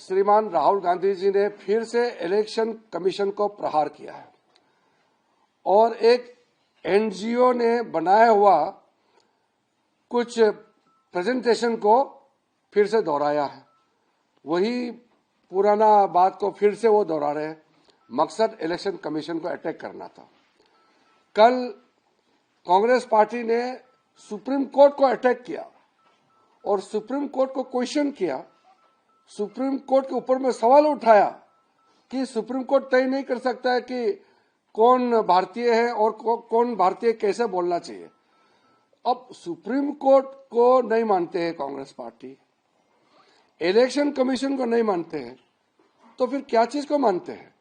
श्रीमान राहुल गांधी जी ने फिर से इलेक्शन कमीशन को प्रहार किया है और एक एनजीओ ने बनाया हुआ कुछ प्रेजेंटेशन को फिर से दोहराया है। वही पुराना बात को फिर से वो दोहरा रहे हैं। मकसद इलेक्शन कमीशन को अटैक करना था। कल कांग्रेस पार्टी ने सुप्रीम कोर्ट को अटैक किया और सुप्रीम कोर्ट को क्वेश्चन किया। सुप्रीम कोर्ट के ऊपर में सवाल उठाया कि सुप्रीम कोर्ट तय नहीं कर सकता है कि कौन भारतीय है और कौन भारतीय कैसे बोलना चाहिए। अब सुप्रीम कोर्ट को नहीं मानते हैं कांग्रेस पार्टी, इलेक्शन कमीशन को नहीं मानते हैं, तो फिर क्या चीज को मानते हैं?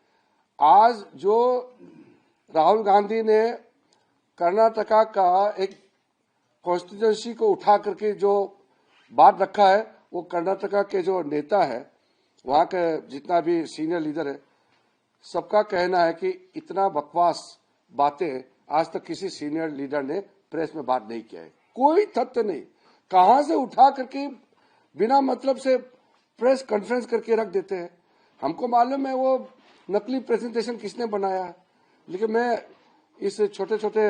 आज जो राहुल गांधी ने कर्नाटका का एक कॉन्स्टिट्यूंसी को उठा करके जो बात रखा है, वो कर्नाटका के जो नेता है, वहां के जितना भी सीनियर लीडर है, सबका कहना है कि इतना बकवास बातें आज तक किसी सीनियर लीडर ने प्रेस में बात नहीं किया है। कोई तथ्य नहीं, कहां से उठा करके बिना मतलब से प्रेस कॉन्फ्रेंस करके रख देते हैं। हमको मालूम है वो नकली प्रेजेंटेशन किसने बनाया है, लेकिन मैं इस छोटे छोटे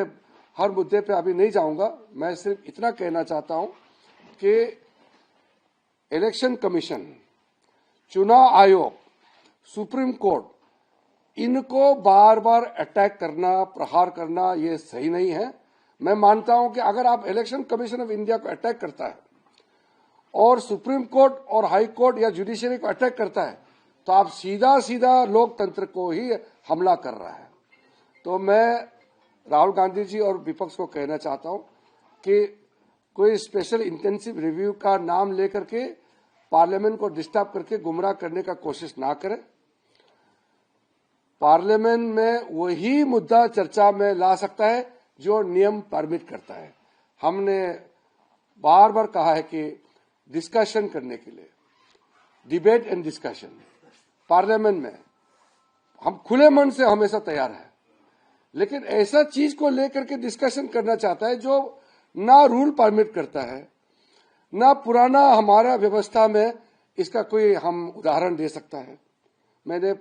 हर मुद्दे पे अभी नहीं जाऊंगा। मैं सिर्फ इतना कहना चाहता हूं कि इलेक्शन कमीशन, चुनाव आयोग, सुप्रीम कोर्ट, इनको बार बार अटैक करना, प्रहार करना, ये सही नहीं है। मैं मानता हूं कि अगर आप इलेक्शन कमीशन ऑफ इंडिया को अटैक करता है और सुप्रीम कोर्ट और हाई कोर्ट या जुडिशरी को अटैक करता है, तो आप सीधा सीधा लोकतंत्र को ही हमला कर रहा है। तो मैं राहुल गांधी जी और विपक्ष को कहना चाहता हूं कि कोई स्पेशल इंटेंसिव रिव्यू का नाम लेकर के पार्लियामेंट को डिस्टर्ब करके गुमराह करने का कोशिश ना करें। पार्लियामेंट में वही मुद्दा चर्चा में ला सकता है जो नियम परमिट करता है। हमने बार बार कहा है कि डिस्कशन करने के लिए, डिबेट एंड डिस्कशन पार्लियामेंट में हम खुले मन से हमेशा तैयार है, लेकिन ऐसा चीज को लेकर के डिस्कशन करना चाहता है जो ना रूल परमिट करता है, ना पुराना हमारा व्यवस्था में इसका कोई हम उदाहरण दे सकता है। मैंने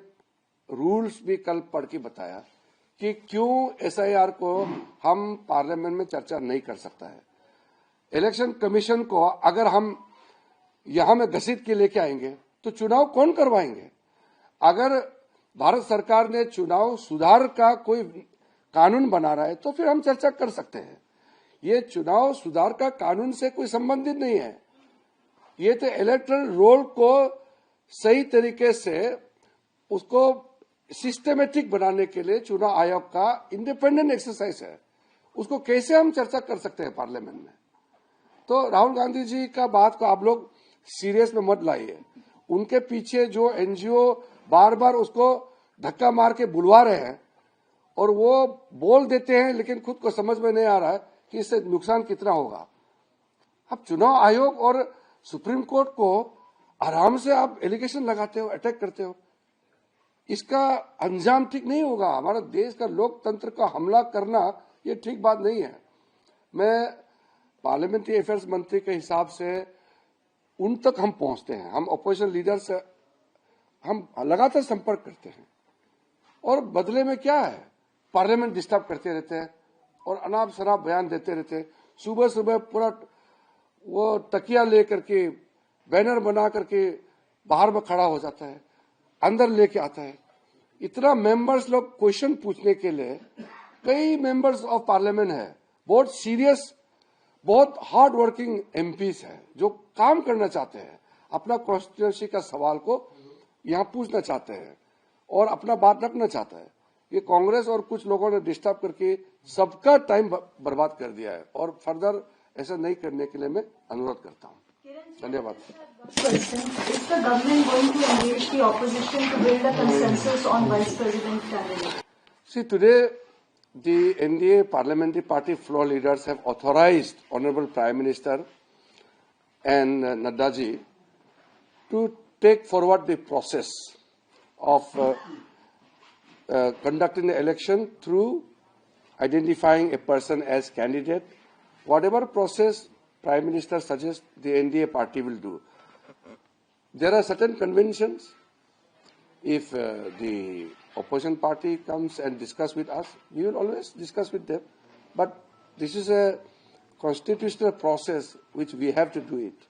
रूल्स भी कल पढ़ के बताया कि क्यों एसआईआर को हम पार्लियामेंट में चर्चा नहीं कर सकता है। इलेक्शन कमीशन को अगर हम यहां में घसीट के लेके आएंगे तो चुनाव कौन करवाएंगे? अगर भारत सरकार ने चुनाव सुधार का कोई कानून बना रहा है तो फिर हम चर्चा कर सकते हैं। ये चुनाव सुधार का कानून से कोई संबंधित नहीं है। ये तो इलेक्टोरल रोल को सही तरीके से उसको सिस्टमेटिक बनाने के लिए चुनाव आयोग का इंडिपेंडेंट एक्सरसाइज है। उसको कैसे हम चर्चा कर सकते हैं पार्लियामेंट में? तो राहुल गांधी जी का बात को आप लोग सीरियस में मत लाइए। उनके पीछे जो एनजीओ बार बार उसको धक्का मार के बुलवा रहे हैं और वो बोल देते हैं, लेकिन खुद को समझ में नहीं आ रहा है कि इससे नुकसान कितना होगा। अब चुनाव आयोग और सुप्रीम कोर्ट को आराम से आप एलिगेशन लगाते हो, अटैक करते हो, इसका अंजाम ठीक नहीं होगा। हमारा देश का लोकतंत्र का हमला करना ये ठीक बात नहीं है। मैं पार्लियामेंट्री अफेयर्स मंत्री के हिसाब से उन तक हम पहुंचते हैं। हम अपोजिशन लीडर से हम लगातार संपर्क करते हैं और बदले में क्या है, पार्लियामेंट डिस्टर्ब करते रहते हैं और अनाप शनाप बयान देते रहते हैं। सुबह सुबह पूरा वो तकिया लेकर के बैनर बना करके बाहर में खड़ा हो जाता है, अंदर लेके आता है। इतना मेंबर्स लोग क्वेश्चन पूछने के लिए, कई मेंबर्स ऑफ पार्लियामेंट है, बहुत सीरियस, बहुत हार्ड वर्किंग एमपीज है जो काम करना चाहते हैं, अपना कॉन्स्टिट्यूंसी का सवाल को यहाँ पूछना चाहते हैं और अपना बात रखना चाहता है। ये कांग्रेस और कुछ लोगों ने डिस्टर्ब करके सबका टाइम बर्बाद कर दिया है और फर्दर ऐसा नहीं करने के लिए मैं अनुरोध करता हूँ। धन्यवाद। Is the government going to engage the opposition to build a consensus on vice president candidate? See, today the NDA parliamentary party floor leaders have authorized Honorable Prime Minister and Nadda ji to take forward the process of conducting the election through identifying a person as candidate. Whatever process Prime Minister suggests, the NDA party will do. There are certain conventions. If the opposition party comes and discuss with us, we will always discuss with them. But this is a constitutional process which we have to do it.